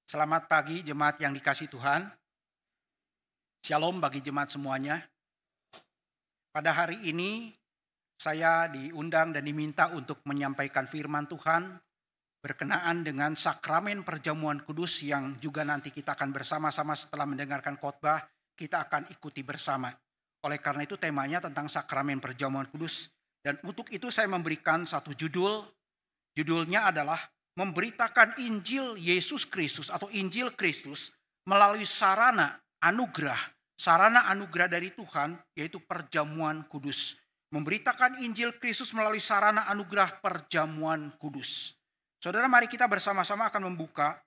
Selamat pagi jemaat yang dikasihi Tuhan. Shalom bagi jemaat semuanya. Pada hari ini saya diundang dan diminta untuk menyampaikan firman Tuhan berkenaan dengan sakramen perjamuan kudus yang juga nanti kita akan bersama-sama setelah mendengarkan khotbah kita akan ikuti bersama. Oleh karena itu temanya tentang sakramen perjamuan kudus dan untuk itu saya memberikan satu judul. Judulnya adalah memberitakan Injil Yesus Kristus atau Injil Kristus melalui sarana anugerah dari Tuhan, yaitu perjamuan kudus. Memberitakan Injil Kristus melalui sarana anugerah perjamuan kudus. Saudara, mari kita bersama-sama akan membuka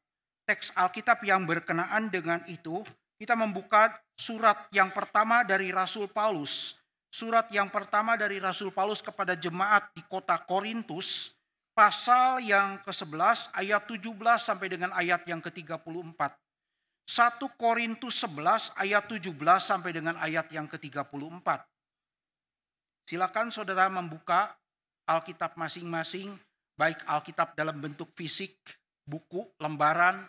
teks Alkitab yang berkenaan dengan itu. Kita membuka surat yang pertama dari Rasul Paulus. Surat yang pertama dari Rasul Paulus kepada jemaat di kota Korintus. Pasal yang ke-11 ayat 17 sampai dengan ayat yang ke-34. 1 Korintus 11 ayat 17 sampai dengan ayat yang ke-34. Silakan saudara membuka Alkitab masing-masing, baik Alkitab dalam bentuk fisik, buku, lembaran,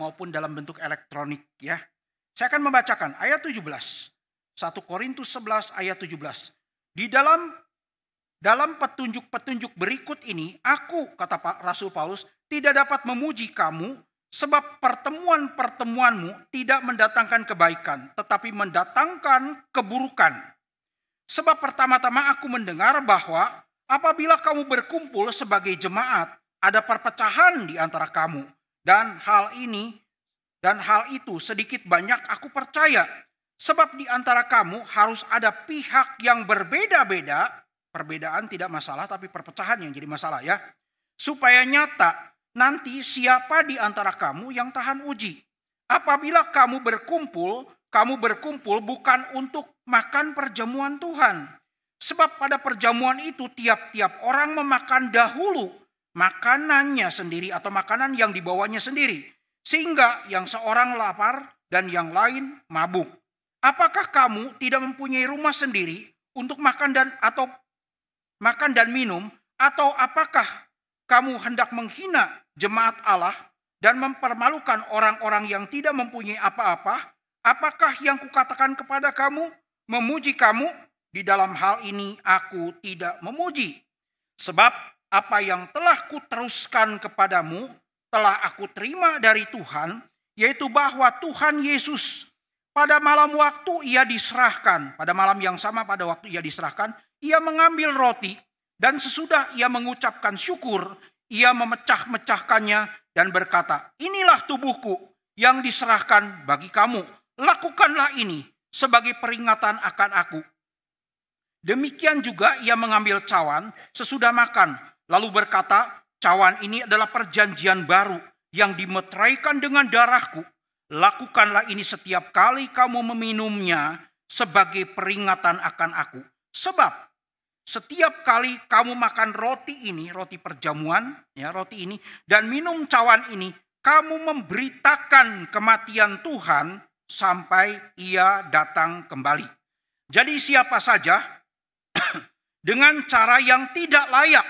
maupun dalam bentuk elektronik ya. Saya akan membacakan ayat 17. 1 Korintus 11 ayat 17. Di dalam petunjuk-petunjuk berikut ini, aku, kata Rasul Paulus, tidak dapat memuji kamu, sebab pertemuan-pertemuanmu tidak mendatangkan kebaikan, tetapi mendatangkan keburukan. Sebab pertama-tama aku mendengar bahwa apabila kamu berkumpul sebagai jemaat, ada perpecahan di antara kamu. Dan hal itu sedikit banyak aku percaya. Sebab di antara kamu harus ada pihak yang berbeda-beda. Perbedaan tidak masalah, tapi perpecahan yang jadi masalah ya. Supaya nyata nanti siapa di antara kamu yang tahan uji. Apabila kamu berkumpul bukan untuk makan perjamuan Tuhan. Sebab pada perjamuan itu tiap-tiap orang memakan dahulu makanannya sendiri atau makanan yang dibawanya sendiri. Sehingga yang seorang lapar dan yang lain mabuk. Apakah kamu tidak mempunyai rumah sendiri untuk makan dan minum, atau apakah kamu hendak menghina jemaat Allah dan mempermalukan orang-orang yang tidak mempunyai apa-apa? Apakah yang kukatakan kepada kamu memuji kamu? Di dalam hal ini aku tidak memuji. Sebab apa yang telah kuteruskan kepadamu telah aku terima dari Tuhan, yaitu bahwa Tuhan Yesus pada malam waktu ia diserahkan, pada malam yang sama pada waktu ia diserahkan, ia mengambil roti dan sesudah ia mengucapkan syukur, ia memecah-mecahkannya dan berkata, inilah tubuhku yang diserahkan bagi kamu. Lakukanlah ini sebagai peringatan akan aku. Demikian juga ia mengambil cawan sesudah makan, lalu berkata, cawan ini adalah perjanjian baru yang dimeteraikan dengan darahku. Lakukanlah ini setiap kali kamu meminumnya sebagai peringatan akan aku. Sebab setiap kali kamu makan roti ini, roti perjamuan, ya roti ini, dan minum cawan ini, kamu memberitakan kematian Tuhan sampai ia datang kembali. Jadi siapa saja dengan cara yang tidak layak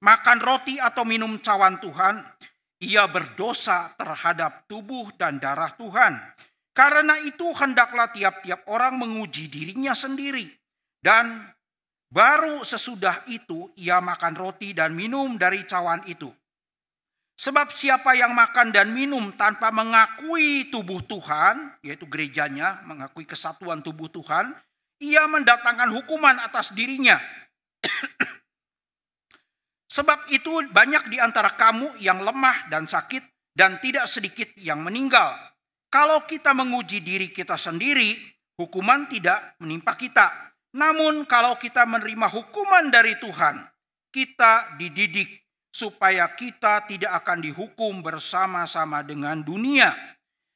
makan roti atau minum cawan Tuhan, ia berdosa terhadap tubuh dan darah Tuhan. Karena itu hendaklah tiap-tiap orang menguji dirinya sendiri. Dan baru sesudah itu ia makan roti dan minum dari cawan itu. Sebab siapa yang makan dan minum tanpa mengakui tubuh Tuhan, yaitu gerejanya, mengakui kesatuan tubuh Tuhan, ia mendatangkan hukuman atas dirinya. Sebab itu banyak di antara kamu yang lemah dan sakit dan tidak sedikit yang meninggal. Kalau kita menguji diri kita sendiri, hukuman tidak menimpa kita. Namun kalau kita menerima hukuman dari Tuhan, kita dididik supaya kita tidak akan dihukum bersama-sama dengan dunia.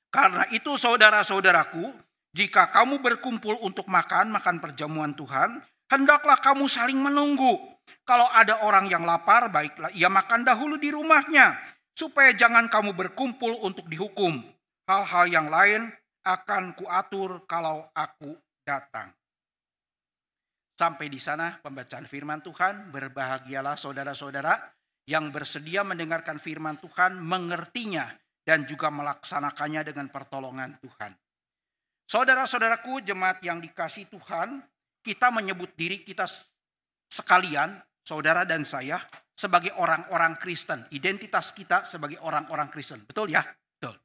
Karena itu saudara-saudaraku, jika kamu berkumpul untuk makan perjamuan Tuhan, hendaklah kamu saling menunggu. Kalau ada orang yang lapar, baiklah ia makan dahulu di rumahnya, supaya jangan kamu berkumpul untuk dihukum. Hal-hal yang lain akan kuatur kalau aku datang. Sampai di sana pembacaan firman Tuhan. Berbahagialah saudara-saudara yang bersedia mendengarkan firman Tuhan, mengertinya, dan juga melaksanakannya dengan pertolongan Tuhan. Saudara-saudaraku, jemaat yang dikasihi Tuhan, kita menyebut diri kita sekalian, saudara dan saya, sebagai orang-orang Kristen. Identitas kita sebagai orang-orang Kristen. Betul ya? Betul.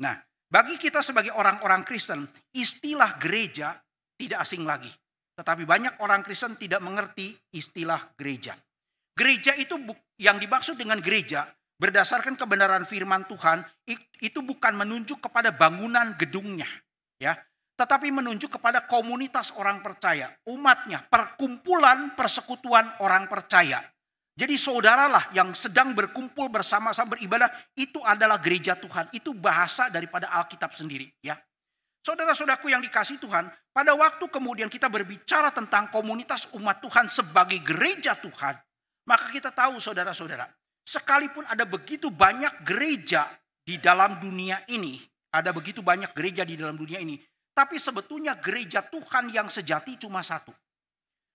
Nah, bagi kita sebagai orang-orang Kristen, istilah gereja tidak asing lagi. Tetapi banyak orang Kristen tidak mengerti istilah gereja. Gereja itu yang dimaksud dengan gereja berdasarkan kebenaran firman Tuhan itu bukan menunjuk kepada bangunan gedungnya, ya, tetapi menunjuk kepada komunitas orang percaya, umatnya, perkumpulan persekutuan orang percaya. Jadi saudaralah yang sedang berkumpul bersama-sama beribadah, itu adalah gereja Tuhan. Itu bahasa daripada Alkitab sendiri, ya. Saudara-saudaraku yang dikasihi Tuhan, pada waktu kemudian kita berbicara tentang komunitas umat Tuhan sebagai gereja Tuhan, maka kita tahu saudara-saudara, sekalipun ada begitu banyak gereja di dalam dunia ini, tapi sebetulnya gereja Tuhan yang sejati cuma satu.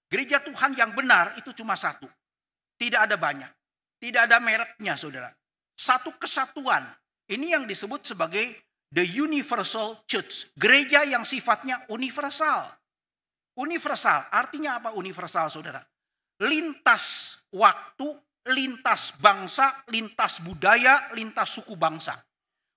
Gereja Tuhan yang benar itu cuma satu. Tidak ada banyak. Tidak ada mereknya, saudara. Satu kesatuan. Ini yang disebut sebagai the universal church. Gereja yang sifatnya universal. Universal, artinya apa universal, saudara? Lintas waktu, lintas bangsa, lintas budaya, lintas suku bangsa.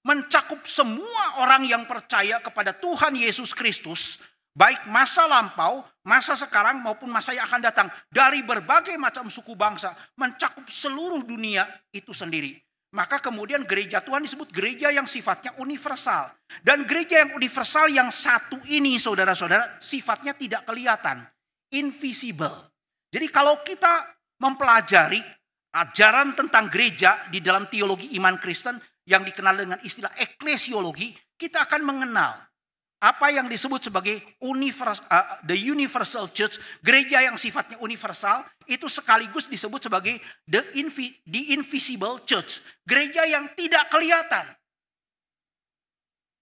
Mencakup semua orang yang percaya kepada Tuhan Yesus Kristus, baik masa lampau, masa sekarang maupun masa yang akan datang, dari berbagai macam suku bangsa, mencakup seluruh dunia itu sendiri. Maka kemudian gereja Tuhan disebut gereja yang sifatnya universal. Dan gereja yang universal yang satu ini, saudara-saudara, sifatnya tidak kelihatan, invisible. Jadi kalau kita mempelajari ajaran tentang gereja di dalam teologi iman Kristen yang dikenal dengan istilah eklesiologi, kita akan mengenal apa yang disebut sebagai the universal church, gereja yang sifatnya universal, itu sekaligus disebut sebagai the invisible church, gereja yang tidak kelihatan.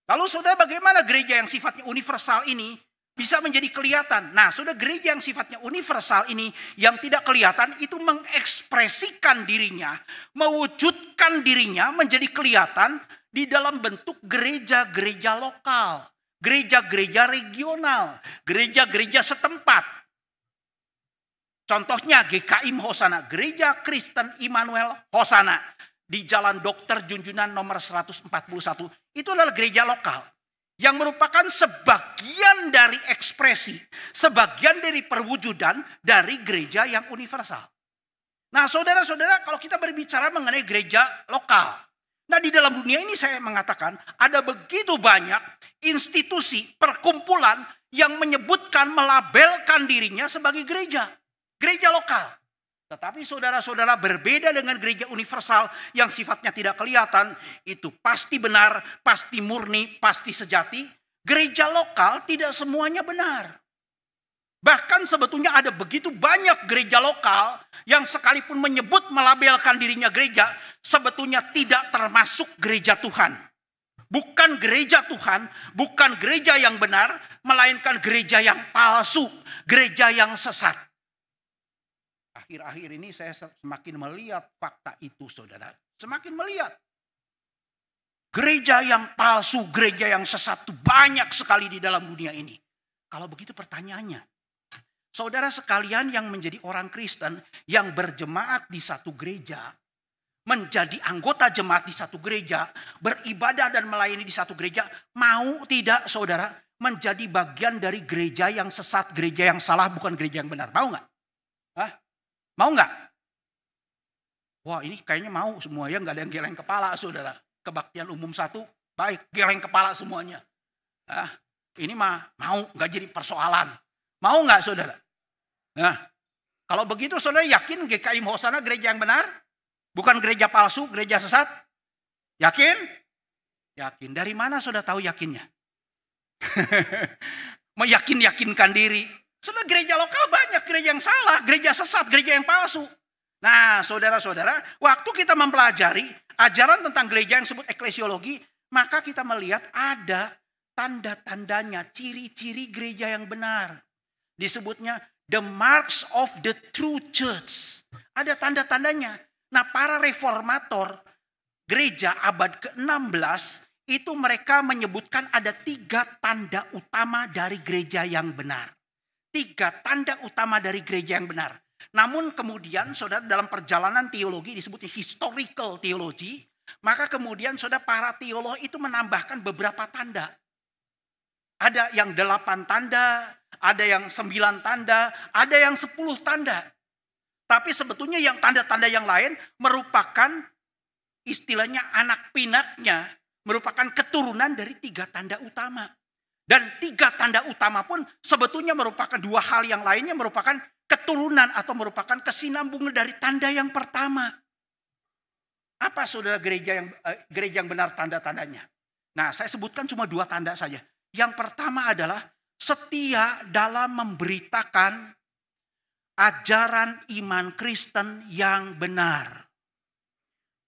Lalu saudara, bagaimana gereja yang sifatnya universal ini bisa menjadi kelihatan? Nah, saudara, gereja yang sifatnya universal ini yang tidak kelihatan itu mengekspresikan dirinya, mewujudkan dirinya menjadi kelihatan di dalam bentuk gereja-gereja lokal, gereja-gereja regional, gereja-gereja setempat. Contohnya GKIM Hosana, Gereja Kristen Immanuel Hosana di Jalan Dr. Junjunan nomor 141. Itu adalah gereja lokal yang merupakan sebagian dari ekspresi, sebagian dari perwujudan dari gereja yang universal. Nah, saudara-saudara, kalau kita berbicara mengenai gereja lokal, nah di dalam dunia ini saya mengatakan ada begitu banyak institusi, perkumpulan yang menyebutkan, melabelkan dirinya sebagai gereja, gereja lokal. Tetapi saudara-saudara, berbeda dengan gereja universal yang sifatnya tidak kelihatan, itu pasti benar, pasti murni, pasti sejati. Gereja lokal tidak semuanya benar. Bahkan sebetulnya ada begitu banyak gereja lokal yang sekalipun menyebut melabelkan dirinya gereja, sebetulnya tidak termasuk gereja Tuhan. Bukan gereja Tuhan, bukan gereja yang benar, melainkan gereja yang palsu, gereja yang sesat. Akhir-akhir ini saya semakin melihat fakta itu, saudara. Semakin melihat. Gereja yang palsu, gereja yang sesat itu banyak sekali di dalam dunia ini. Kalau begitu pertanyaannya, saudara sekalian yang menjadi orang Kristen, yang berjemaat di satu gereja, menjadi anggota jemaat di satu gereja, beribadah dan melayani di satu gereja, mau tidak saudara menjadi bagian dari gereja yang sesat, gereja yang salah, bukan gereja yang benar? Mau nggak? Hah? Mau nggak? Wah, ini kayaknya mau semua ya, nggak ada yang geleng kepala, saudara. Kebaktian umum 1, baik, geleng kepala semuanya. Ini mah mau, nggak jadi persoalan. Mau nggak, saudara? Nah, kalau begitu saudara yakin GKIM Hosana gereja yang benar? Bukan gereja palsu, gereja sesat? Yakin? Yakin. Dari mana saudara tahu yakinnya? Meyakinkan diri. Saudara, gereja lokal banyak, gereja yang salah, gereja sesat, gereja yang palsu. Nah, saudara-saudara, waktu kita mempelajari ajaran tentang gereja yang disebut eklesiologi, maka kita melihat ada tanda-tandanya, ciri-ciri gereja yang benar. Disebutnya the marks of the true church. Ada tanda-tandanya. Nah, para reformator gereja abad ke-16 itu mereka menyebutkan ada 3 tanda utama dari gereja yang benar. 3 tanda utama dari gereja yang benar. Namun kemudian saudara dalam perjalanan teologi disebutnya historical theology. Maka kemudian saudara para teolog itu menambahkan beberapa tanda. Ada yang 8 tanda, ada yang 9 tanda, ada yang 10 tanda. Tapi sebetulnya yang tanda-tanda yang lain merupakan istilahnya anak pinaknya, merupakan keturunan dari 3 tanda utama. Dan 3 tanda utama pun sebetulnya merupakan 2 hal yang lainnya merupakan keturunan atau merupakan kesinambungan dari tanda yang pertama. Apa saudara gereja yang benar tanda-tandanya? Nah, saya sebutkan cuma 2 tanda saja. Yang pertama adalah setia dalam memberitakan ajaran iman Kristen yang benar.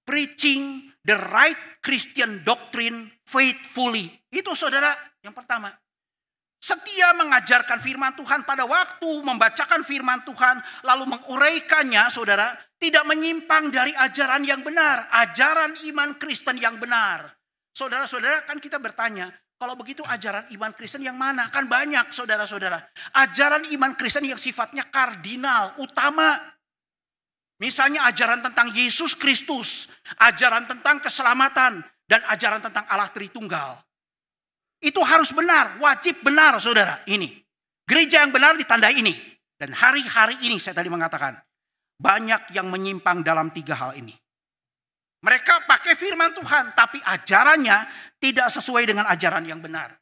Preaching the right Christian doctrine faithfully. Itu saudara yang pertama. Setia mengajarkan firman Tuhan pada waktu membacakan firman Tuhan lalu menguraikannya, saudara, tidak menyimpang dari ajaran yang benar, ajaran iman Kristen yang benar. Saudara-saudara, kan kita bertanya, kalau begitu ajaran iman Kristen yang mana? Kan banyak saudara-saudara. Ajaran iman Kristen yang sifatnya kardinal, utama. Misalnya ajaran tentang Yesus Kristus, ajaran tentang keselamatan, dan ajaran tentang Allah Tritunggal. Itu harus benar, wajib benar saudara. Ini, gereja yang benar ditandai ini. Dan hari-hari ini saya tadi mengatakan, banyak yang menyimpang dalam 3 hal ini. Mereka pakai firman Tuhan, tapi ajarannya tidak sesuai dengan ajaran yang benar.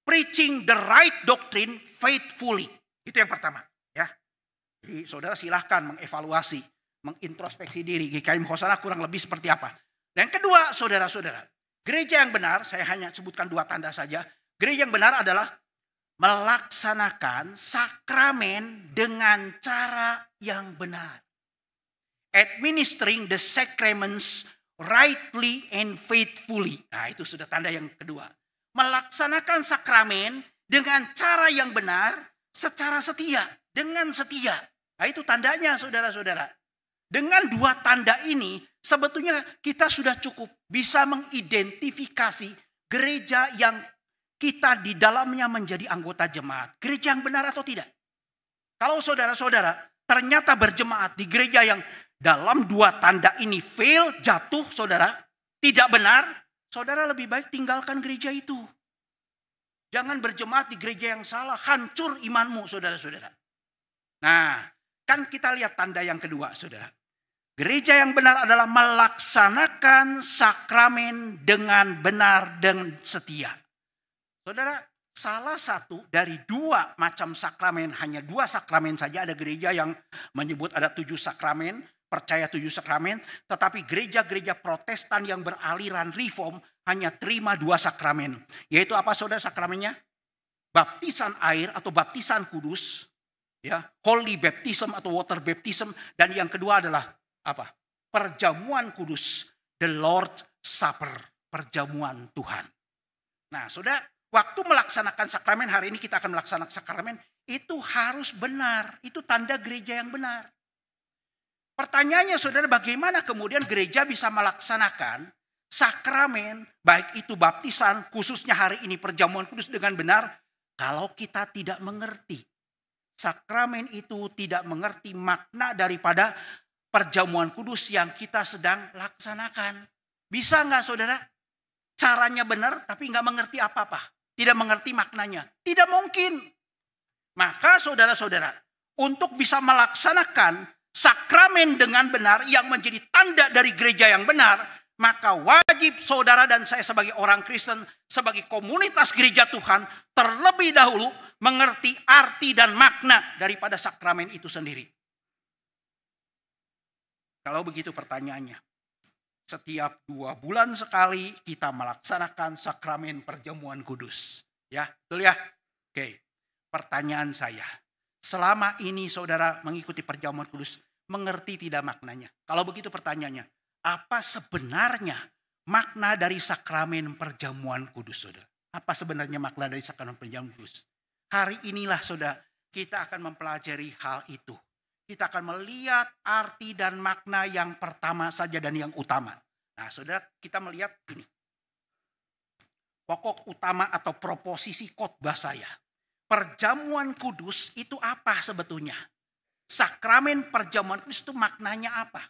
Preaching the right doctrine faithfully. Itu yang pertama. Ya. Jadi saudara silahkan mengevaluasi, mengintrospeksi diri. GKI Hosana kurang lebih seperti apa. Dan kedua, saudara-saudara, gereja yang benar, saya hanya sebutkan 2 tanda saja. Gereja yang benar adalah melaksanakan sakramen dengan cara yang benar. Administering the sacraments rightly and faithfully. Nah, itu sudah tanda yang kedua. Melaksanakan sakramen dengan cara yang benar, secara setia, dengan setia. Nah, itu tandanya saudara-saudara. Dengan 2 tanda ini, sebetulnya kita sudah cukup bisa mengidentifikasi gereja yang kita di dalamnya menjadi anggota jemaat. Gereja yang benar atau tidak? Kalau saudara-saudara ternyata berjemaat di gereja yang dalam 2 tanda ini fail, jatuh saudara, tidak benar, saudara lebih baik tinggalkan gereja itu. Jangan berjemaat di gereja yang salah, hancur imanmu saudara-saudara. Nah, kan kita lihat tanda yang kedua saudara. Gereja yang benar adalah melaksanakan sakramen dengan benar dan setia. Saudara, salah satu dari 2 macam sakramen, hanya 2 sakramen saja. Ada gereja yang menyebut ada 7 sakramen, percaya 7 sakramen. Tetapi gereja-gereja Protestan yang beraliran reform hanya terima 2 sakramen. Yaitu apa saudara sakramennya? Baptisan air atau baptisan kudus. Ya, holy baptism atau water baptism. Dan yang kedua adalah apa? Perjamuan kudus, the Lord Supper, perjamuan Tuhan. Nah, saudara, waktu melaksanakan sakramen, hari ini kita akan melaksanakan sakramen, itu harus benar, itu tanda gereja yang benar. Pertanyaannya saudara, bagaimana kemudian gereja bisa melaksanakan sakramen, baik itu baptisan, khususnya hari ini perjamuan kudus dengan benar, kalau kita tidak mengerti. Sakramen itu tidak mengerti makna daripada perjamuan kudus yang kita sedang laksanakan. Bisa nggak saudara? Caranya benar tapi nggak mengerti apa-apa. Tidak mengerti maknanya. Tidak mungkin. Maka saudara-saudara, untuk bisa melaksanakan sakramen dengan benar yang menjadi tanda dari gereja yang benar, maka wajib saudara dan saya sebagai orang Kristen, sebagai komunitas gereja Tuhan, terlebih dahulu mengerti arti dan makna daripada sakramen itu sendiri. Kalau begitu pertanyaannya, setiap 2 bulan sekali kita melaksanakan sakramen perjamuan kudus. Ya, betul ya? Oke, pertanyaan saya, selama ini saudara mengikuti perjamuan kudus, mengerti tidak maknanya? Kalau begitu pertanyaannya, apa sebenarnya makna dari sakramen perjamuan kudus, saudara? Apa sebenarnya makna dari sakramen perjamuan kudus? Hari inilah saudara, kita akan mempelajari hal itu. Kita akan melihat arti dan makna yang pertama saja dan yang utama. Nah, saudara, kita melihat ini. Pokok utama atau proposisi khotbah saya. Perjamuan kudus itu apa sebetulnya? Sakramen perjamuan kudus itu maknanya apa?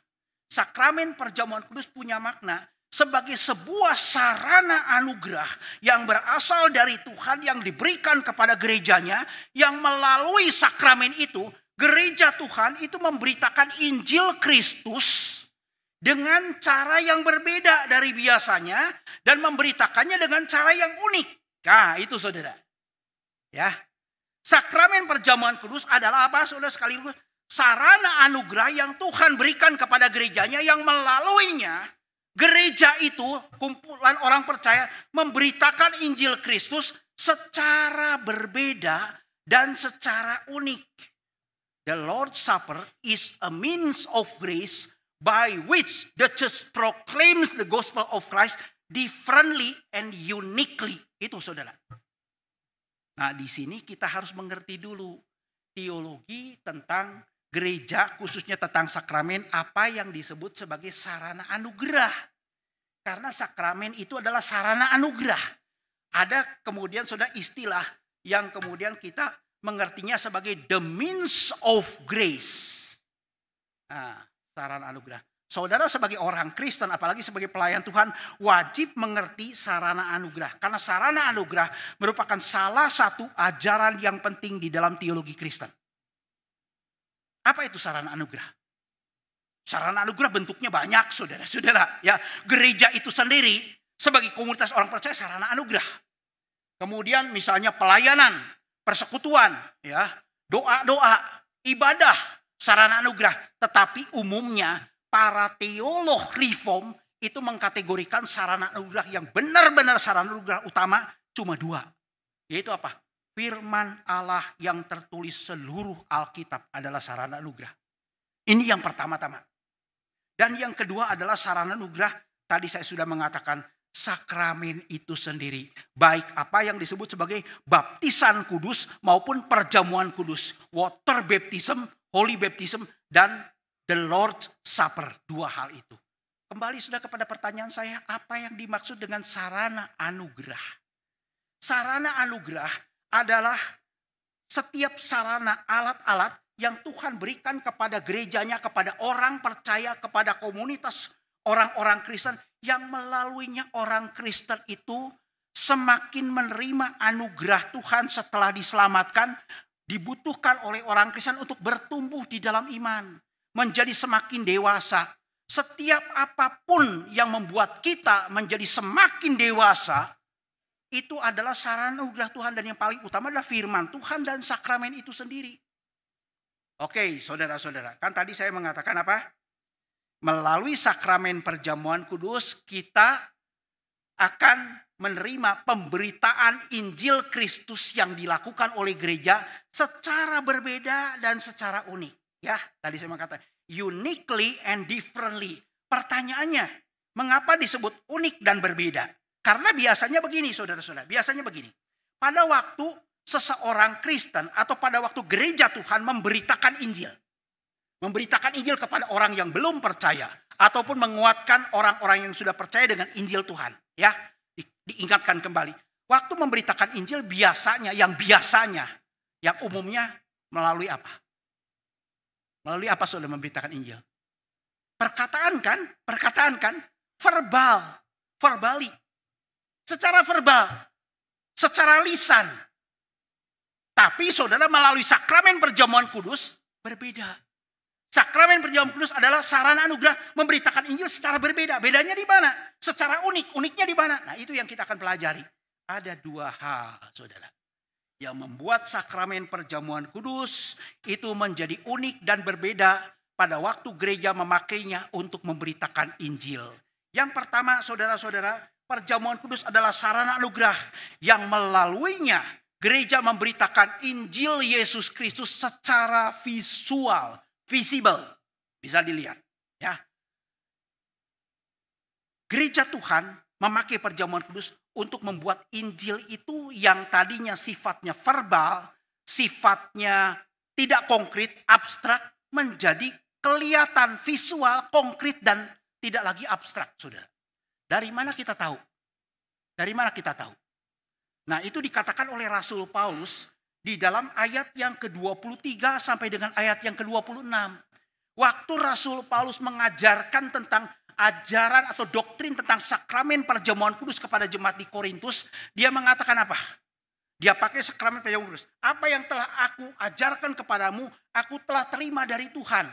Sakramen perjamuan kudus punya makna sebagai sebuah sarana anugerah yang berasal dari Tuhan yang diberikan kepada gerejanya, yang melalui sakramen itu gereja Tuhan itu memberitakan Injil Kristus dengan cara yang berbeda dari biasanya dan memberitakannya dengan cara yang unik. Nah, itu saudara. Ya. Sakramen perjamuan kudus adalah apa, saudara sekalian? Sarana anugerah yang Tuhan berikan kepada gerejanya, yang melaluinya gereja itu, kumpulan orang percaya, memberitakan Injil Kristus secara berbeda dan secara unik. The Lord's Supper is a means of grace by which the church proclaims the gospel of Christ differently and uniquely. Itu saudara. Nah, di sini kita harus mengerti dulu teologi tentang gereja, khususnya tentang sakramen, apa yang disebut sebagai sarana anugerah. Karena sakramen itu adalah sarana anugerah. Ada kemudian saudara istilah yang kemudian kita mengertinya sebagai the means of grace. Nah, sarana anugerah. Saudara sebagai orang Kristen, apalagi sebagai pelayan Tuhan, wajib mengerti sarana anugerah. Karena sarana anugerah merupakan salah satu ajaran yang penting di dalam teologi Kristen. Apa itu sarana anugerah? Sarana anugerah bentuknya banyak, saudara-saudara. Ya, gereja itu sendiri sebagai komunitas orang percaya sarana anugerah. Kemudian misalnya pelayanan, persekutuan, ya, doa-doa, ibadah, sarana anugerah. Tetapi umumnya para teolog reform itu mengkategorikan sarana anugerah yang benar-benar sarana anugerah utama cuma dua. Yaitu apa? Firman Allah yang tertulis seluruh Alkitab adalah sarana anugerah. Ini yang pertama-tama. Dan yang kedua adalah sarana anugerah. Tadi saya sudah mengatakan sakramen itu sendiri. Baik apa yang disebut sebagai baptisan kudus maupun perjamuan kudus. Water baptism, holy baptism, dan the Lord's Supper. Dua hal itu. Kembali sudah kepada pertanyaan saya, apa yang dimaksud dengan sarana anugerah? Sarana anugerah adalah setiap sarana alat-alat yang Tuhan berikan kepada gerejanya, kepada orang percaya, kepada komunitas orang-orang Kristen, yang melaluinya orang Kristen itu semakin menerima anugerah Tuhan setelah diselamatkan, dibutuhkan oleh orang Kristen untuk bertumbuh di dalam iman, menjadi semakin dewasa. Setiap apapun yang membuat kita menjadi semakin dewasa, itu adalah sarana anugerah Tuhan, dan yang paling utama adalah firman Tuhan dan sakramen itu sendiri. Oke, saudara-saudara, kan tadi saya mengatakan apa? Melalui sakramen perjamuan kudus kita akan menerima pemberitaan Injil Kristus yang dilakukan oleh gereja secara berbeda dan secara unik. Ya, tadi saya mengatakan uniquely and differently. Pertanyaannya, mengapa disebut unik dan berbeda? Karena biasanya begini, saudara-saudara. Biasanya begini. Pada waktu seseorang Kristen atau pada waktu gereja Tuhan memberitakan Injil. Memberitakan Injil kepada orang yang belum percaya. Ataupun menguatkan orang-orang yang sudah percaya dengan Injil Tuhan. Ya, diingatkan kembali. Waktu memberitakan Injil biasanya, yang umumnya melalui apa? Melalui apa saudara memberitakan Injil? Perkataan kan? Verbali. Secara verbal, secara lisan. Tapi saudara melalui sakramen perjamuan kudus berbeda. Sakramen perjamuan kudus adalah sarana anugerah memberitakan Injil secara berbeda. Bedanya di mana? Secara unik. Uniknya di mana? Nah, itu yang kita akan pelajari. Ada dua hal, saudara, yang membuat sakramen perjamuan kudus itu menjadi unik dan berbeda pada waktu gereja memakainya untuk memberitakan Injil. Yang pertama, saudara-saudara, perjamuan kudus adalah sarana anugerah yang melaluinya gereja memberitakan Injil Yesus Kristus secara visual, visible, bisa dilihat. Ya, gereja Tuhan memakai perjamuan kudus untuk membuat Injil itu yang tadinya sifatnya verbal, sifatnya tidak konkret, abstrak, menjadi kelihatan visual, konkret, dan tidak lagi abstrak, saudara. Dari mana kita tahu? Dari mana kita tahu? Nah, itu dikatakan oleh Rasul Paulus di dalam ayat yang ke-23 sampai dengan ayat yang ke-26. Waktu Rasul Paulus mengajarkan tentang ajaran atau doktrin tentang sakramen perjamuan kudus kepada jemaat di Korintus, dia mengatakan apa? Dia pakai sakramen perjamuan kudus. Apa yang telah aku ajarkan kepadamu, aku telah terima dari Tuhan.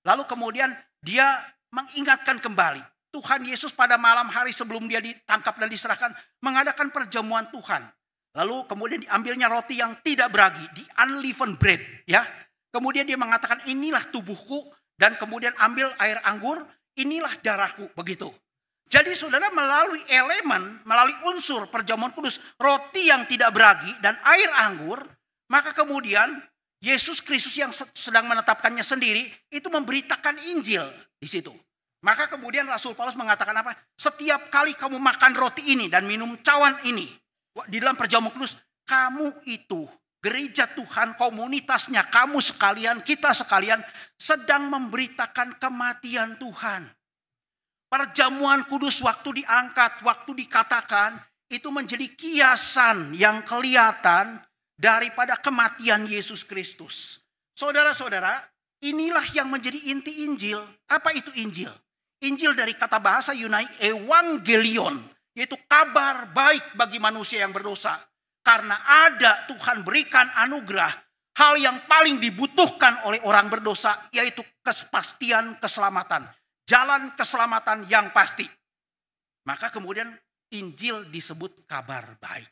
Lalu kemudian dia mengingatkan kembali. Tuhan Yesus pada malam hari sebelum dia ditangkap dan diserahkan, mengadakan perjamuan Tuhan. Lalu kemudian diambilnya roti yang tidak beragi, di unleavened bread. Ya. Kemudian dia mengatakan, inilah tubuhku, dan kemudian ambil air anggur, inilah darahku. Begitu. Jadi saudara, melalui elemen, melalui unsur perjamuan kudus, roti yang tidak beragi dan air anggur, maka kemudian Yesus Kristus yang sedang menetapkannya sendiri itu memberitakan Injil di situ. Maka kemudian Rasul Paulus mengatakan apa? Setiap kali kamu makan roti ini dan minum cawan ini di dalam perjamuan kudus, kamu itu gereja Tuhan, komunitasnya, kamu sekalian, kita sekalian sedang memberitakan kematian Tuhan. Perjamuan kudus waktu diangkat, waktu dikatakan, itu menjadi kiasan yang kelihatan daripada kematian Yesus Kristus. Saudara-saudara, inilah yang menjadi inti Injil. Apa itu Injil? Injil dari kata bahasa Yunani evangelion, yaitu kabar baik bagi manusia yang berdosa. Karena ada Tuhan berikan anugerah, hal yang paling dibutuhkan oleh orang berdosa, yaitu kepastian keselamatan. Jalan keselamatan yang pasti. Maka kemudian Injil disebut kabar baik.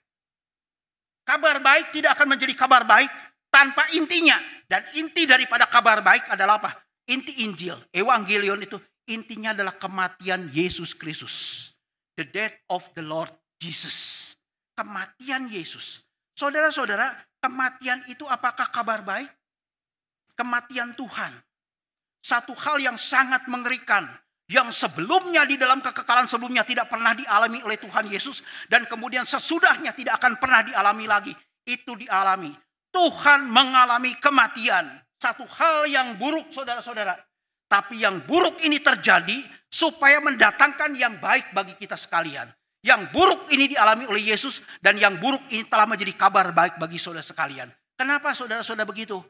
Kabar baik tidak akan menjadi kabar baik tanpa intinya. Dan inti daripada kabar baik adalah apa? Inti Injil, evangelion itu intinya adalah kematian Yesus Kristus. The death of the Lord Jesus. Kematian Yesus. Saudara-saudara, kematian itu apakah kabar baik? Kematian Tuhan. Satu hal yang sangat mengerikan. Yang sebelumnya di dalam kekekalan sebelumnya tidak pernah dialami oleh Tuhan Yesus. Dan kemudian sesudahnya tidak akan pernah dialami lagi. Itu dialami. Tuhan mengalami kematian. Satu hal yang buruk saudara-saudara. Tapi yang buruk ini terjadi supaya mendatangkan yang baik bagi kita sekalian. Yang buruk ini dialami oleh Yesus. Dan yang buruk ini telah menjadi kabar baik bagi saudara sekalian. Kenapa saudara-saudara begitu?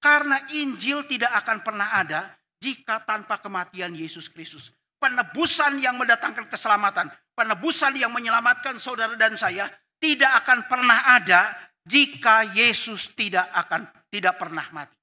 Karena Injil tidak akan pernah ada jika tanpa kematian Yesus Kristus. Penebusan yang mendatangkan keselamatan, penebusan yang menyelamatkan saudara dan saya tidak akan pernah ada jika Yesus tidak pernah mati.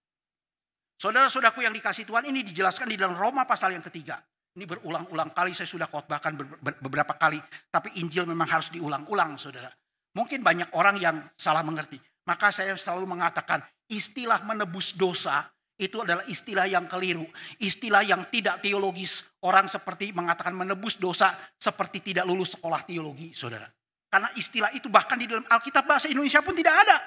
Saudara-saudaraku yang dikasihi Tuhan, ini dijelaskan di dalam Roma pasal yang ketiga. Ini berulang-ulang kali saya sudah khotbahkan beberapa kali, tapi Injil memang harus diulang-ulang, saudara. Mungkin banyak orang yang salah mengerti. Maka saya selalu mengatakan istilah menebus dosa itu adalah istilah yang keliru. Istilah yang tidak teologis. Orang seperti mengatakan menebus dosa seperti tidak lulus sekolah teologi, saudara. Karena istilah itu bahkan di dalam Alkitab bahasa Indonesia pun tidak ada.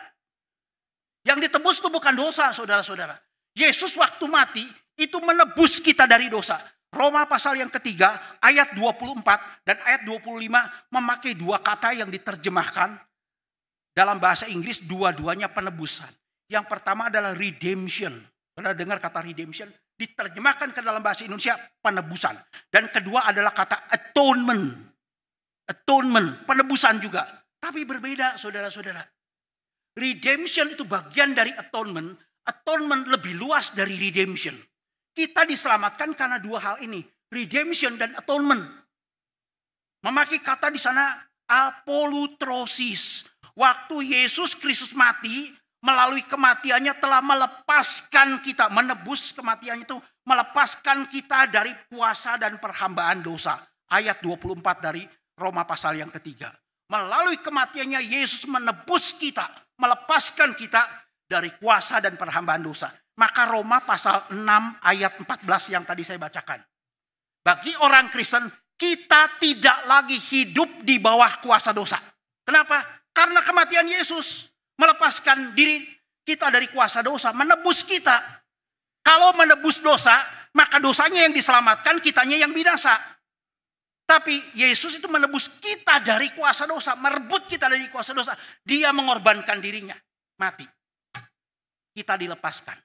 Yang ditebus itu bukan dosa, saudara-saudara. Yesus waktu mati itu menebus kita dari dosa. Roma pasal yang ketiga ayat 24 dan ayat 25 memakai dua kata yang diterjemahkan dalam bahasa Inggris, dua-duanya penebusan. Yang pertama adalah redemption. Pernah dengar kata redemption? Diterjemahkan ke dalam bahasa Indonesia penebusan. Dan kedua adalah kata atonement. Atonement, penebusan juga. Tapi berbeda saudara-saudara. Redemption itu bagian dari atonement. Atonement lebih luas dari redemption. Kita diselamatkan karena dua hal ini. Redemption dan atonement. Memakai kata di sana apolutrosis. Waktu Yesus Kristus mati, melalui kematiannya telah melepaskan kita, menebus kematiannya itu, melepaskan kita dari kuasa dan perhambaan dosa. Ayat 24 dari Roma pasal yang ketiga. Melalui kematiannya Yesus menebus kita, melepaskan kita dari kuasa dan perhambaan dosa. Maka Roma pasal 6 ayat 14 yang tadi saya bacakan. Bagi orang Kristen, kita tidak lagi hidup di bawah kuasa dosa. Kenapa? Karena kematian Yesus. Melepaskan diri kita dari kuasa dosa, menebus kita. Kalau menebus dosa, maka dosanya yang diselamatkan, kitanya yang binasa. Tapi Yesus itu menebus kita dari kuasa dosa, merebut kita dari kuasa dosa. Dia mengorbankan dirinya, mati. Kita dilepaskan.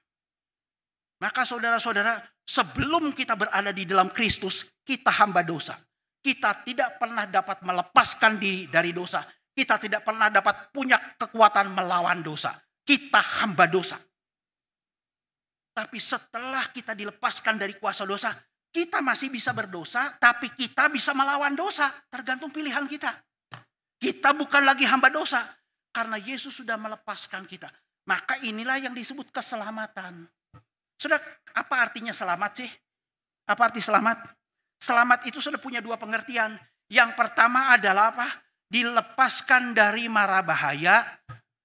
Maka saudara-saudara, sebelum kita berada di dalam Kristus, kita hamba dosa. kita tidak pernah dapat melepaskan diri dari dosa. Kita tidak pernah dapat punya kekuatan melawan dosa. Kita hamba dosa. Tapi setelah kita dilepaskan dari kuasa dosa, kita masih bisa berdosa, tapi kita bisa melawan dosa. Tergantung pilihan kita. Kita bukan lagi hamba dosa. Karena Yesus sudah melepaskan kita. Maka inilah yang disebut keselamatan. Sudah, apa artinya selamat sih? Apa arti selamat? Selamat itu sudah punya dua pengertian. Yang pertama adalah apa? Dilepaskan dari mara bahaya,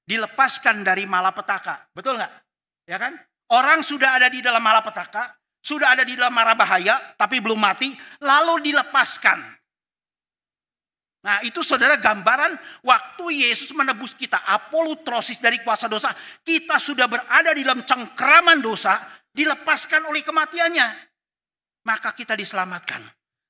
dilepaskan dari malapetaka. Betul nggak? Ya kan? Orang sudah ada di dalam malapetaka, sudah ada di dalam mara bahaya, tapi belum mati, lalu dilepaskan. Nah, itu saudara gambaran waktu Yesus menebus kita, apolutrosis dari kuasa dosa, kita sudah berada di dalam cengkeraman dosa, dilepaskan oleh kematiannya. Maka kita diselamatkan.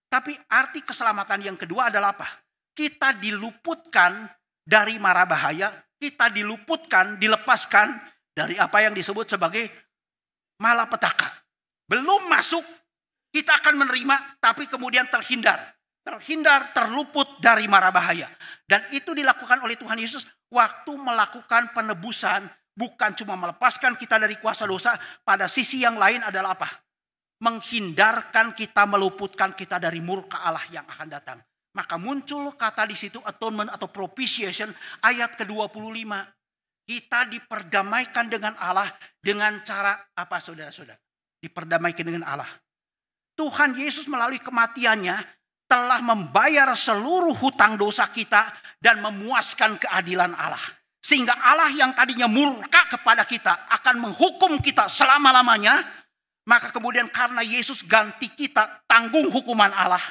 Tapi arti keselamatan yang kedua adalah apa? Kita diluputkan dari mara bahaya, kita diluputkan, dilepaskan dari apa yang disebut sebagai malapetaka. Belum masuk, kita akan menerima, tapi kemudian terhindar. Terluput dari mara bahaya. Dan itu dilakukan oleh Tuhan Yesus waktu melakukan penebusan. Bukan cuma melepaskan kita dari kuasa dosa, pada sisi yang lain adalah apa? Menghindarkan kita, meluputkan kita dari murka Allah yang akan datang. Maka muncul kata di situ atonement atau propitiation ayat ke-25. Kita diperdamaikan dengan Allah dengan cara apa saudara-saudara? Diperdamaikan dengan Allah. Tuhan Yesus melalui kematiannya telah membayar seluruh hutang dosa kita dan memuaskan keadilan Allah. Sehingga Allah yang tadinya murka kepada kita akan menghukum kita selama-lamanya. Maka kemudian karena Yesus ganti kita tanggung hukuman Allah.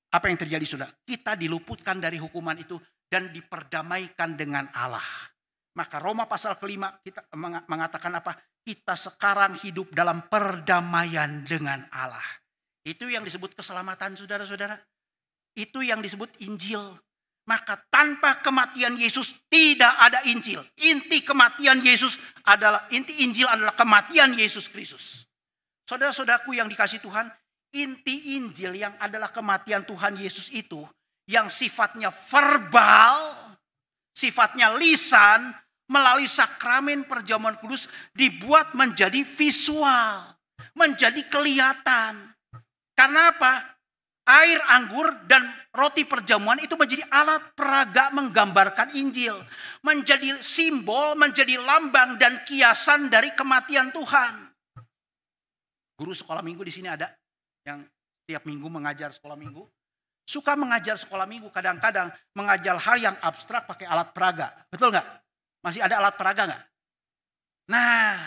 Apa yang terjadi saudara? Kita diluputkan dari hukuman itu dan diperdamaikan dengan Allah. Maka Roma pasal kelima kita mengatakan apa? Kita sekarang hidup dalam perdamaian dengan Allah. Itu yang disebut keselamatan saudara-saudara. Itu yang disebut Injil. Maka tanpa kematian Yesus tidak ada Injil. Inti Injil adalah kematian Yesus Kristus. Saudara-saudaraku yang dikasihi Tuhan, inti Injil yang adalah kematian Tuhan Yesus itu, yang sifatnya verbal, sifatnya lisan, melalui sakramen perjamuan kudus dibuat menjadi visual, menjadi kelihatan. Karena apa? Air anggur dan roti perjamuan itu menjadi alat peraga menggambarkan Injil. Menjadi simbol, menjadi lambang dan kiasan dari kematian Tuhan. Guru sekolah minggu di sini ada yang tiap minggu mengajar sekolah minggu. Suka mengajar sekolah minggu, kadang-kadang mengajar hal yang abstrak pakai alat peraga. Betul nggak? Masih ada alat peraga nggak? Nah,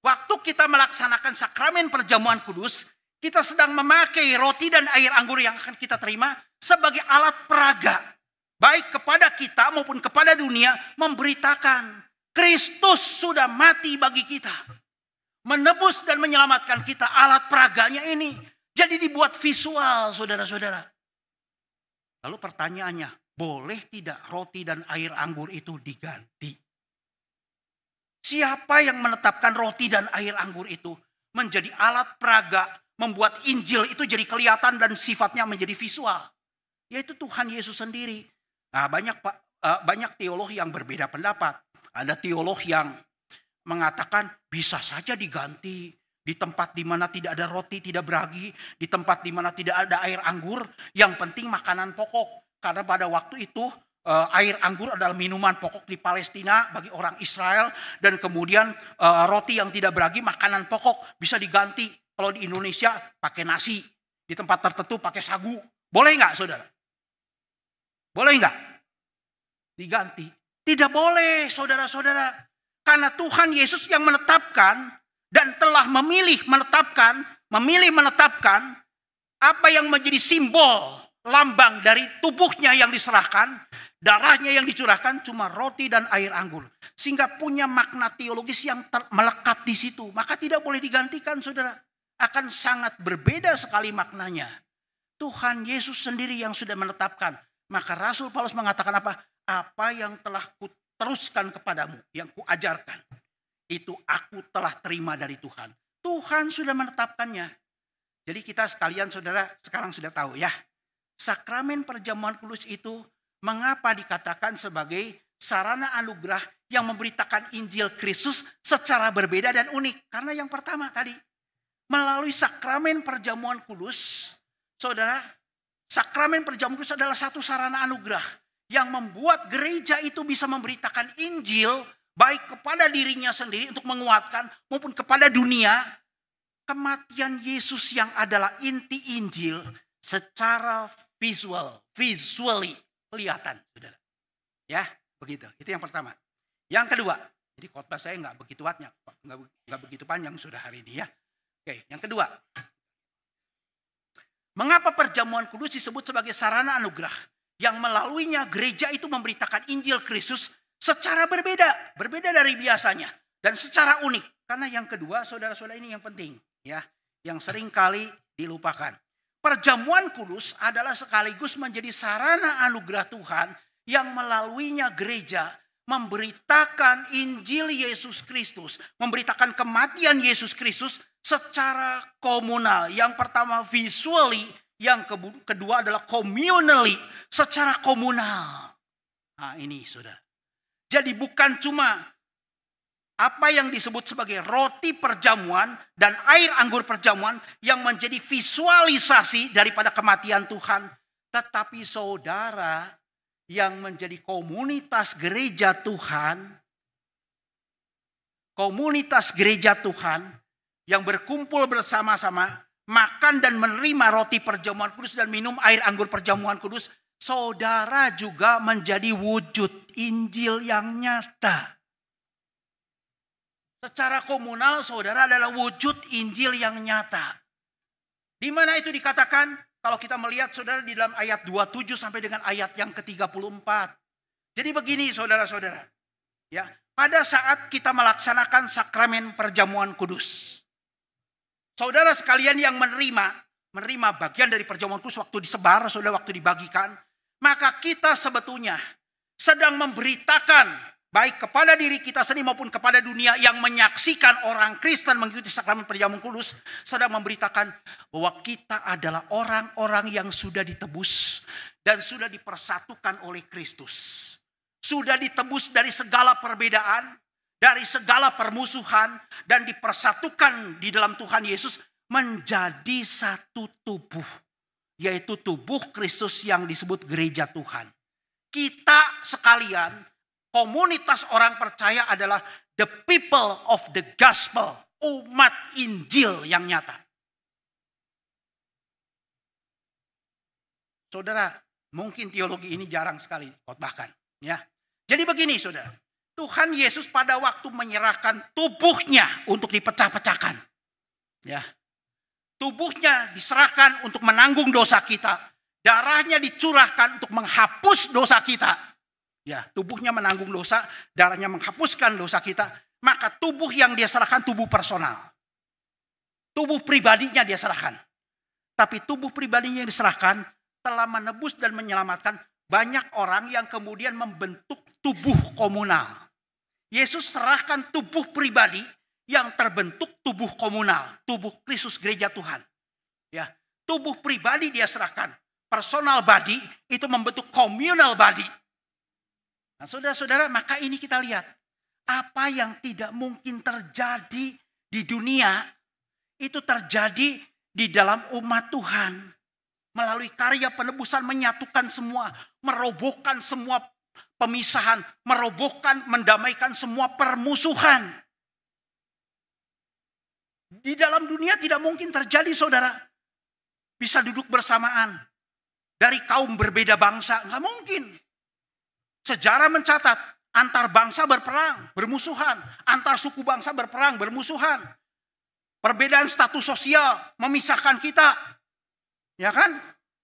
waktu kita melaksanakan sakramen perjamuan kudus, kita sedang memakai roti dan air anggur yang akan kita terima sebagai alat peraga. Baik kepada kita maupun kepada dunia memberitakan Kristus sudah mati bagi kita. Menebus dan menyelamatkan kita, alat peraganya ini. Jadi dibuat visual saudara-saudara. Lalu pertanyaannya, boleh tidak roti dan air anggur itu diganti? Siapa yang menetapkan roti dan air anggur itu menjadi alat peraga, membuat Injil itu jadi kelihatan dan sifatnya menjadi visual? Yaitu Tuhan Yesus sendiri. Nah, banyak teolog yang berbeda pendapat. Ada teolog yang mengatakan bisa saja diganti. Di tempat di mana tidak ada roti, tidak beragi. Di tempat di mana tidak ada air anggur. Yang penting makanan pokok. Karena pada waktu itu air anggur adalah minuman pokok di Palestina bagi orang Israel. Dan kemudian roti yang tidak beragi, makanan pokok bisa diganti. Kalau di Indonesia pakai nasi. Di tempat tertentu pakai sagu. Boleh nggak saudara? Boleh nggak? Diganti. Tidak boleh saudara-saudara. Karena Tuhan Yesus yang menetapkan dan telah memilih menetapkan apa yang menjadi simbol lambang dari tubuhnya yang diserahkan, darahnya yang dicurahkan cuma roti dan air anggur. Sehingga punya makna teologis yang melekat di situ. Maka tidak boleh digantikan saudara. Akan sangat berbeda sekali maknanya. Tuhan Yesus sendiri yang sudah menetapkan. Maka Rasul Paulus mengatakan apa? Apa yang telah kuteruskan kepadamu, yang kuajarkan. Itu aku telah terima dari Tuhan. Tuhan sudah menetapkannya. Jadi kita sekalian saudara sekarang sudah tahu ya. Sakramen perjamuan kudus itu mengapa dikatakan sebagai sarana anugerah yang memberitakan Injil Kristus secara berbeda dan unik. Karena yang pertama tadi, melalui sakramen perjamuan kudus, saudara, sakramen perjamuan kudus adalah satu sarana anugerah yang membuat gereja itu bisa memberitakan Injil baik kepada dirinya sendiri untuk menguatkan maupun kepada dunia kematian Yesus yang adalah inti Injil secara visually kelihatan, saudara. Ya, begitu. Itu yang pertama. Yang kedua, jadi khotbah saya nggak begitu panjang sudah hari ini ya. Oke, yang kedua, mengapa perjamuan kudus disebut sebagai sarana anugerah yang melaluinya gereja itu memberitakan Injil Kristus secara berbeda dari biasanya dan secara unik. Karena yang kedua, saudara-saudara, ini yang penting ya, yang sering kali dilupakan. Perjamuan kudus adalah sekaligus menjadi sarana anugerah Tuhan yang melaluinya gereja memberitakan Injil Yesus Kristus, memberitakan kematian Yesus Kristus secara komunal. Yang pertama visually, yang kedua adalah communally, secara komunal. Nah ini saudara. Jadi bukan cuma apa yang disebut sebagai roti perjamuan dan air anggur perjamuan yang menjadi visualisasi daripada kematian Tuhan. Tetapi saudara yang menjadi komunitas gereja Tuhan yang berkumpul bersama-sama, makan dan menerima roti perjamuan kudus dan minum air anggur perjamuan kudus, saudara juga menjadi wujud Injil yang nyata. Secara komunal saudara adalah wujud Injil yang nyata. Di mana itu dikatakan? Kalau kita melihat saudara di dalam ayat 27 sampai dengan ayat yang ke-34. Jadi begini saudara-saudara. Ya, pada saat kita melaksanakan sakramen perjamuan kudus. Saudara sekalian yang menerima bagian dari perjamuan kudus waktu disebar, saudara waktu dibagikan. Maka kita sebetulnya sedang memberitakan baik kepada diri kita sendiri maupun kepada dunia yang menyaksikan orang Kristen mengikuti sakramen perjamuan kudus, sedang memberitakan bahwa kita adalah orang-orang yang sudah ditebus dan sudah dipersatukan oleh Kristus. Sudah ditebus dari segala perbedaan, dari segala permusuhan, dan dipersatukan di dalam Tuhan Yesus menjadi satu tubuh, yaitu tubuh Kristus yang disebut gereja Tuhan. Kita sekalian, komunitas orang percaya adalah the people of the gospel, umat Injil yang nyata. Saudara, mungkin teologi ini jarang sekali khotbahkan, ya. Jadi begini, saudara. Tuhan Yesus pada waktu menyerahkan tubuhnya untuk dipecah-pecahkan, ya. Tubuhnya diserahkan untuk menanggung dosa kita, darahnya dicurahkan untuk menghapus dosa kita. Ya, tubuhnya menanggung dosa, darahnya menghapuskan dosa kita. Maka tubuh yang dia serahkan tubuh personal. Tubuh pribadinya dia serahkan. Tapi tubuh pribadinya yang diserahkan telah menebus dan menyelamatkan banyak orang yang kemudian membentuk tubuh komunal. Yesus serahkan tubuh pribadi yang terbentuk tubuh komunal. Tubuh Kristus gereja Tuhan. Ya, tubuh pribadi dia serahkan. Personal body itu membentuk communal body. Nah, saudara-saudara, maka ini kita lihat. Apa yang tidak mungkin terjadi di dunia, itu terjadi di dalam umat Tuhan. Melalui karya penebusan menyatukan semua, merobohkan semua pemisahan, merobohkan, mendamaikan semua permusuhan. Di dalam dunia tidak mungkin terjadi, saudara. Bisa duduk bersamaan. Dari kaum berbeda bangsa, nggak mungkin. Sejarah mencatat antar bangsa berperang, bermusuhan. Antar suku bangsa berperang, bermusuhan. Perbedaan status sosial memisahkan kita. Ya kan?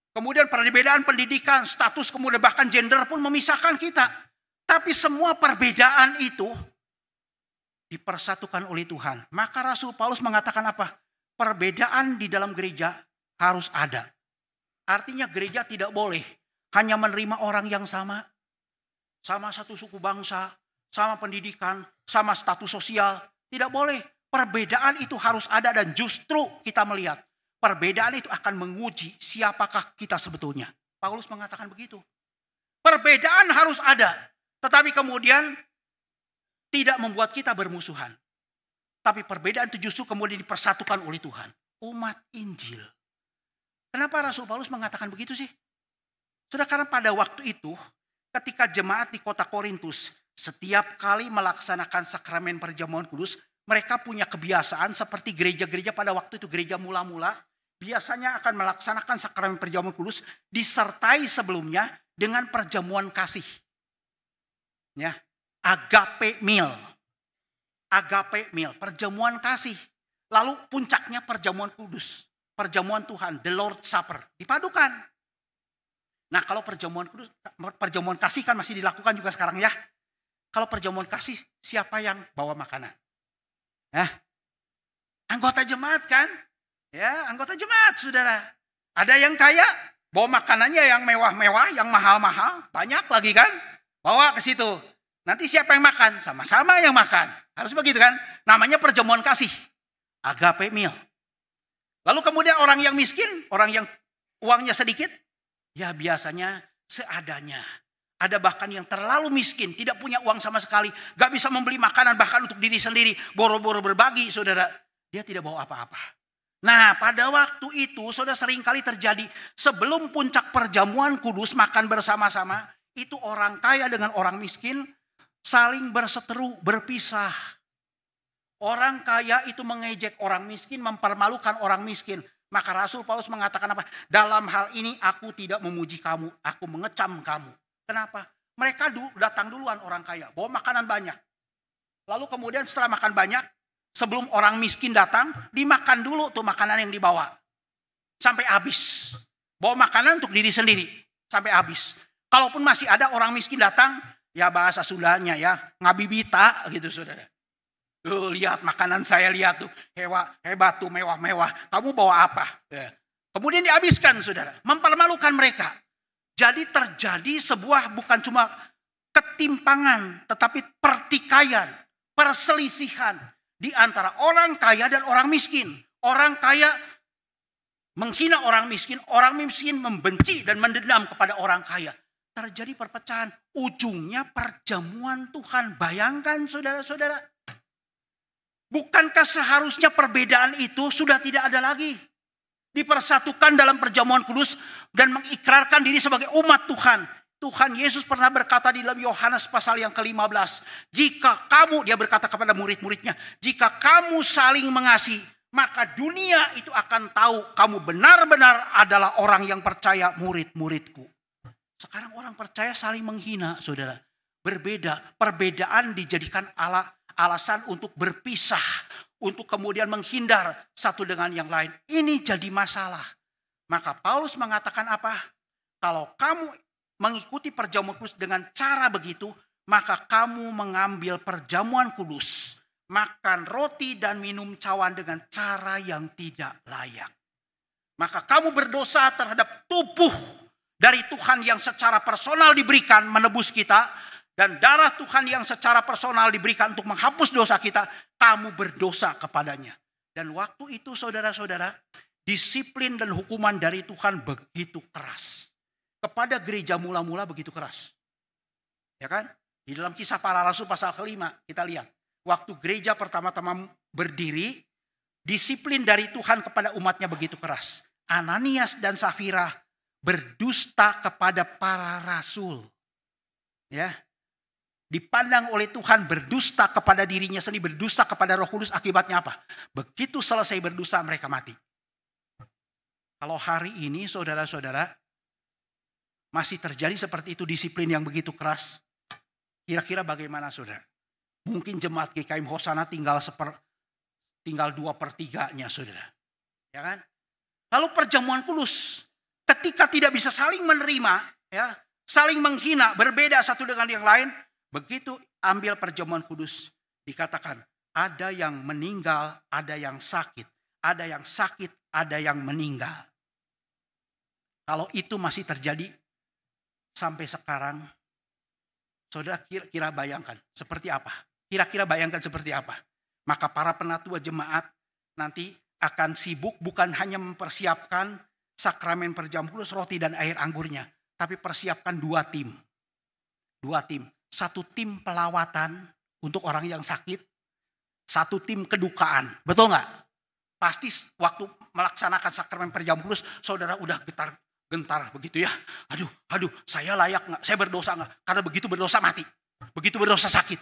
Kemudian perbedaan pendidikan, status, kemudian bahkan gender pun memisahkan kita. Tapi semua perbedaan itu dipersatukan oleh Tuhan. Maka Rasul Paulus mengatakan apa? Perbedaan di dalam gereja harus ada. Artinya gereja tidak boleh hanya menerima orang yang sama. Sama satu suku bangsa, sama pendidikan, sama status sosial. Tidak boleh. Perbedaan itu harus ada dan justru kita melihat perbedaan itu akan menguji siapakah kita sebetulnya. Paulus mengatakan begitu. Perbedaan harus ada, tetapi kemudian tidak membuat kita bermusuhan. Tapi perbedaan itu justru kemudian dipersatukan oleh Tuhan. Umat Injil. Kenapa Rasul Paulus mengatakan begitu sih? Sudah, karena pada waktu itu ketika jemaat di kota Korintus setiap kali melaksanakan sakramen perjamuan kudus, mereka punya kebiasaan seperti gereja-gereja pada waktu itu, gereja mula-mula biasanya akan melaksanakan sakramen perjamuan kudus disertai sebelumnya dengan perjamuan kasih. Ya, agape meal. Agape meal, perjamuan kasih. Lalu puncaknya perjamuan kudus, perjamuan Tuhan, the Lord's Supper, dipadukan. Nah, kalau perjamuan kudus, perjamuan kasih kan masih dilakukan juga sekarang ya. Kalau perjamuan kasih, siapa yang bawa makanan? Ya, anggota jemaat kan? Ya, anggota jemaat, saudara. Ada yang kaya, bawa makanannya yang mewah-mewah, yang mahal-mahal, banyak lagi kan? Bawa ke situ. Nanti siapa yang makan? Sama-sama yang makan. Harus begitu kan? Namanya perjamuan kasih. Agape meal. Lalu kemudian orang yang miskin, orang yang uangnya sedikit, ya biasanya seadanya. Ada bahkan yang terlalu miskin, tidak punya uang sama sekali, gak bisa membeli makanan bahkan untuk diri sendiri, boro-boro berbagi, saudara. Dia tidak bawa apa-apa. Nah, pada waktu itu, saudara, seringkali terjadi sebelum puncak perjamuan kudus makan bersama-sama, itu orang kaya dengan orang miskin saling berseteru, berpisah. Orang kaya itu mengejek orang miskin, mempermalukan orang miskin. Maka Rasul Paulus mengatakan apa? Dalam hal ini aku tidak memuji kamu, aku mengecam kamu. Kenapa? Mereka datang duluan orang kaya, bawa makanan banyak. Lalu kemudian setelah makan banyak, sebelum orang miskin datang, dimakan dulu tuh makanan yang dibawa. Sampai habis. Bawa makanan untuk diri sendiri, sampai habis. Kalaupun masih ada orang miskin datang, ya bahasa Sundanya ya, ngabibita gitu saudara. Lihat makanan saya, lihat tuh, hebat tuh, mewah-mewah. Kamu bawa apa? Ya. Kemudian dihabiskan saudara, mempermalukan mereka. Jadi terjadi sebuah bukan cuma ketimpangan, tetapi pertikaian, perselisihan di antara orang kaya dan orang miskin. Orang kaya menghina orang miskin membenci dan mendendam kepada orang kaya. Terjadi perpecahan, ujungnya perjamuan Tuhan. Bayangkan saudara-saudara. Bukankah seharusnya perbedaan itu sudah tidak ada lagi? Dipersatukan dalam perjamuan kudus dan mengikrarkan diri sebagai umat Tuhan. Tuhan Yesus pernah berkata di dalam Yohanes pasal yang ke-15. Jika kamu, dia berkata kepada murid-muridnya, jika kamu saling mengasihi, maka dunia itu akan tahu kamu benar-benar adalah orang yang percaya, murid-muridku. Sekarang orang percaya saling menghina, saudara. Berbeda, perbedaan dijadikan alasan untuk berpisah, untuk kemudian menghindar satu dengan yang lain. Ini jadi masalah. Maka Paulus mengatakan apa? Kalau kamu mengikuti perjamuan kudus dengan cara begitu, maka kamu mengambil perjamuan kudus, makan roti dan minum cawan dengan cara yang tidak layak. Maka kamu berdosa terhadap tubuh dari Tuhan yang secara personal diberikan menebus kita, dan darah Tuhan yang secara personal diberikan untuk menghapus dosa kita, kamu berdosa kepadanya. Dan waktu itu saudara-saudara, disiplin dan hukuman dari Tuhan begitu keras. Kepada gereja mula-mula begitu keras. Ya kan? Di dalam Kisah Para Rasul pasal ke-5 kita lihat. Waktu gereja pertama-tama berdiri, disiplin dari Tuhan kepada umatnya begitu keras. Ananias dan Safira berdusta kepada para rasul. Ya. Dipandang oleh Tuhan berdusta kepada dirinya sendiri, berdusta kepada Roh Kudus, akibatnya apa? Begitu selesai berdusta mereka mati. Kalau hari ini saudara-saudara masih terjadi seperti itu, disiplin yang begitu keras, kira-kira bagaimana saudara? Mungkin jemaat GKM Hosana tinggal 2/3-nya saudara. Ya kan? Lalu perjamuan kudus, ketika tidak bisa saling menerima, ya, saling menghina, berbeda satu dengan yang lain, begitu ambil perjamuan kudus, dikatakan ada yang meninggal, ada yang sakit, ada yang sakit, ada yang meninggal. Kalau itu masih terjadi sampai sekarang, saudara kira-kira bayangkan seperti apa? Kira-kira bayangkan seperti apa? Maka para penatua jemaat nanti akan sibuk bukan hanya mempersiapkan sakramen perjamuan kudus, roti dan air anggurnya. Tapi persiapkan 2 tim. 2 tim. 1 tim pelawatan untuk orang yang sakit. 1 tim kedukaan. Betul nggak? Pasti waktu melaksanakan sakramen perjamuan kudus, saudara udah gentar begitu ya. Aduh, saya layak nggak? Saya berdosa nggak? Karena begitu berdosa mati. Begitu berdosa sakit.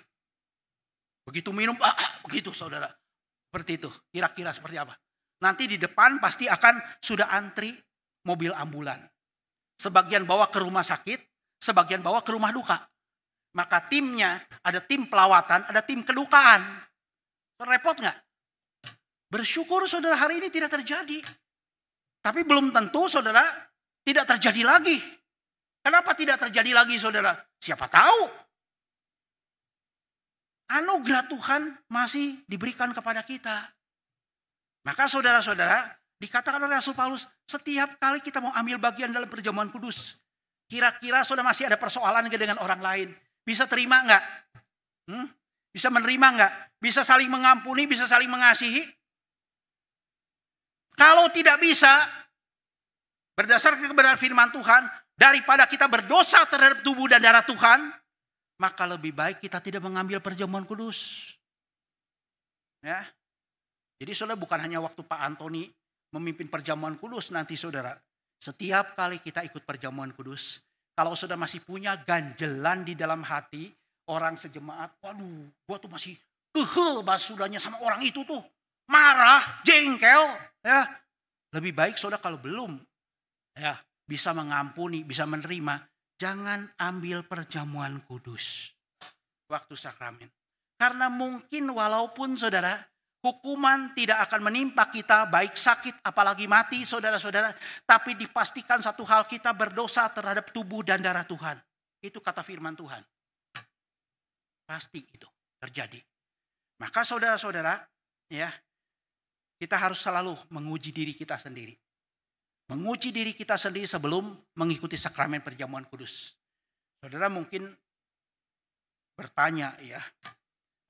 Begitu minum, begitu saudara. Seperti itu. Kira-kira seperti apa? Nanti di depan pasti akan sudah antri mobil ambulan. Sebagian bawa ke rumah sakit, sebagian bawa ke rumah duka. Maka timnya ada tim pelawatan, ada tim kedukaan. Repot nggak? Bersyukur saudara hari ini tidak terjadi. Tapi belum tentu saudara tidak terjadi lagi. Kenapa tidak terjadi lagi saudara? Siapa tahu. Anugerah Tuhan masih diberikan kepada kita. Maka saudara-saudara, dikatakan oleh Rasul Paulus, setiap kali kita mau ambil bagian dalam perjamuan kudus, kira-kira saudara masih ada persoalan dengan orang lain. Bisa terima enggak? Bisa menerima enggak? Bisa saling mengampuni, bisa saling mengasihi? Kalau tidak bisa, berdasarkan kebenaran firman Tuhan, daripada kita berdosa terhadap tubuh dan darah Tuhan, maka lebih baik kita tidak mengambil perjamuan kudus. Ya. Jadi saudara, bukan hanya waktu Pak Antoni memimpin perjamuan kudus nanti saudara. Setiap kali kita ikut perjamuan kudus, kalau saudara masih punya ganjelan di dalam hati, orang sejemaat, waduh, gua tuh masih sudahnya sama orang itu tuh. Marah, jengkel, ya. Lebih baik saudara kalau belum ya bisa mengampuni, bisa menerima, jangan ambil perjamuan kudus waktu sakramen. Karena mungkin walaupun saudara, hukuman tidak akan menimpa kita, baik sakit apalagi mati saudara-saudara. Tapi dipastikan satu hal, kita berdosa terhadap tubuh dan darah Tuhan. Itu kata firman Tuhan. Pasti itu terjadi. Maka saudara-saudara, ya, kita harus selalu menguji diri kita sendiri. Menguji diri kita sendiri sebelum mengikuti sakramen perjamuan kudus. Saudara mungkin bertanya ya,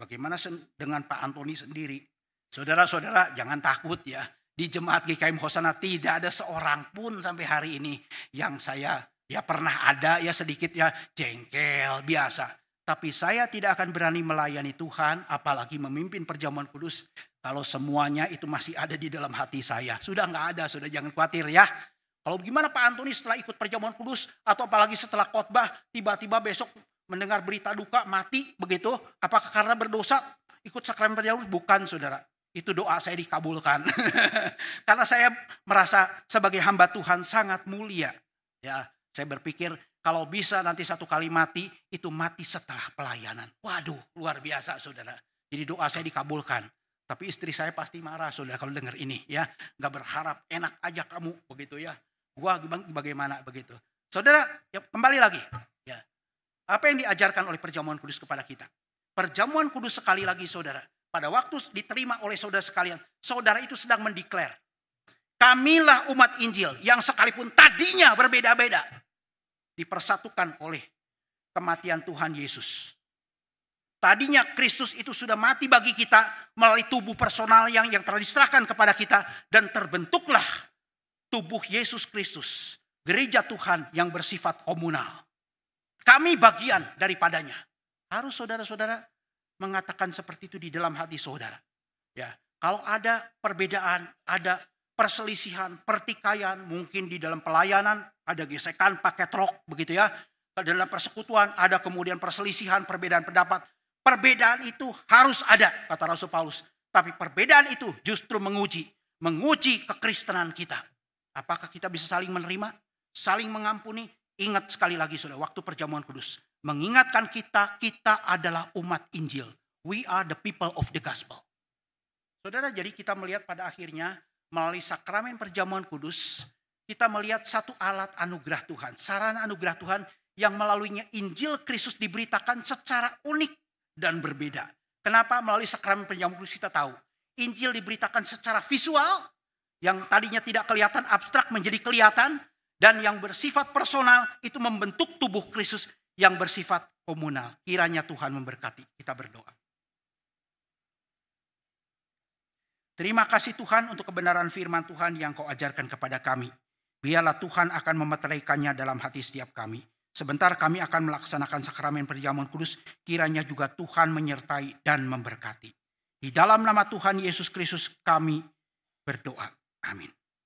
bagaimana dengan Pak Antoni sendiri? Saudara-saudara jangan takut ya. Di jemaat GKM Hosana tidak ada seorang pun sampai hari ini yang saya ya pernah ada ya sedikit ya jengkel biasa. Tapi saya tidak akan berani melayani Tuhan apalagi memimpin perjamuan kudus kalau semuanya itu masih ada di dalam hati saya. Sudah nggak ada, sudah jangan khawatir ya. Kalau gimana Pak Antoni setelah ikut perjamuan kudus atau apalagi setelah khotbah tiba-tiba besok mendengar berita duka mati begitu? Apakah karena berdosa ikut sakramen perjamuan? Bukan saudara. Itu doa saya dikabulkan. Karena saya merasa sebagai hamba Tuhan sangat mulia. Ya, saya berpikir kalau bisa nanti satu kali mati, itu mati setelah pelayanan. Waduh, luar biasa saudara. Jadi doa saya dikabulkan. Tapi istri saya pasti marah saudara kalau dengar ini ya. Gak berharap, enak aja kamu begitu ya. Gua bagaimana begitu. Saudara, ya, kembali lagi. Ya. Apa yang diajarkan oleh perjamuan kudus kepada kita? Perjamuan kudus sekali lagi saudara. Pada waktu diterima oleh saudara sekalian, saudara itu sedang mendeklar. Kamilah umat Injil yang sekalipun tadinya berbeda-beda, dipersatukan oleh kematian Tuhan Yesus. Tadinya Kristus itu sudah mati bagi kita melalui tubuh personal yang telah diserahkan kepada kita. Dan terbentuklah tubuh Yesus Kristus, gereja Tuhan yang bersifat komunal. Kami bagian daripadanya. Harus saudara-saudara mengatakan seperti itu di dalam hati saudara. Ya, kalau ada perbedaan, ada perselisihan, pertikaian, mungkin di dalam pelayanan ada gesekan pakai trok begitu ya. Dalam persekutuan ada kemudian perselisihan, perbedaan pendapat. Perbedaan itu harus ada kata Rasul Paulus. Tapi perbedaan itu justru menguji kekristenan kita. Apakah kita bisa saling menerima, saling mengampuni? Ingat sekali lagi saudara, waktu perjamuan kudus mengingatkan kita adalah umat Injil. We are the people of the gospel. Saudara, jadi kita melihat pada akhirnya melalui sakramen perjamuan kudus, kita melihat satu alat anugerah Tuhan, sarana anugerah Tuhan yang melaluinya Injil Kristus diberitakan secara unik dan berbeda. Kenapa? Melalui sakramen perjamuan kudus kita tahu. Injil diberitakan secara visual, yang tadinya tidak kelihatan abstrak menjadi kelihatan, dan yang bersifat personal itu membentuk tubuh Kristus yang bersifat komunal. Kiranya Tuhan memberkati. Kita berdoa. Terima kasih Tuhan untuk kebenaran firman Tuhan yang Kau ajarkan kepada kami. Biarlah Tuhan akan memeteraikannya dalam hati setiap kami. Sebentar kami akan melaksanakan sakramen perjamuan kudus, kiranya juga Tuhan menyertai dan memberkati. Di dalam nama Tuhan Yesus Kristus kami berdoa. Amin.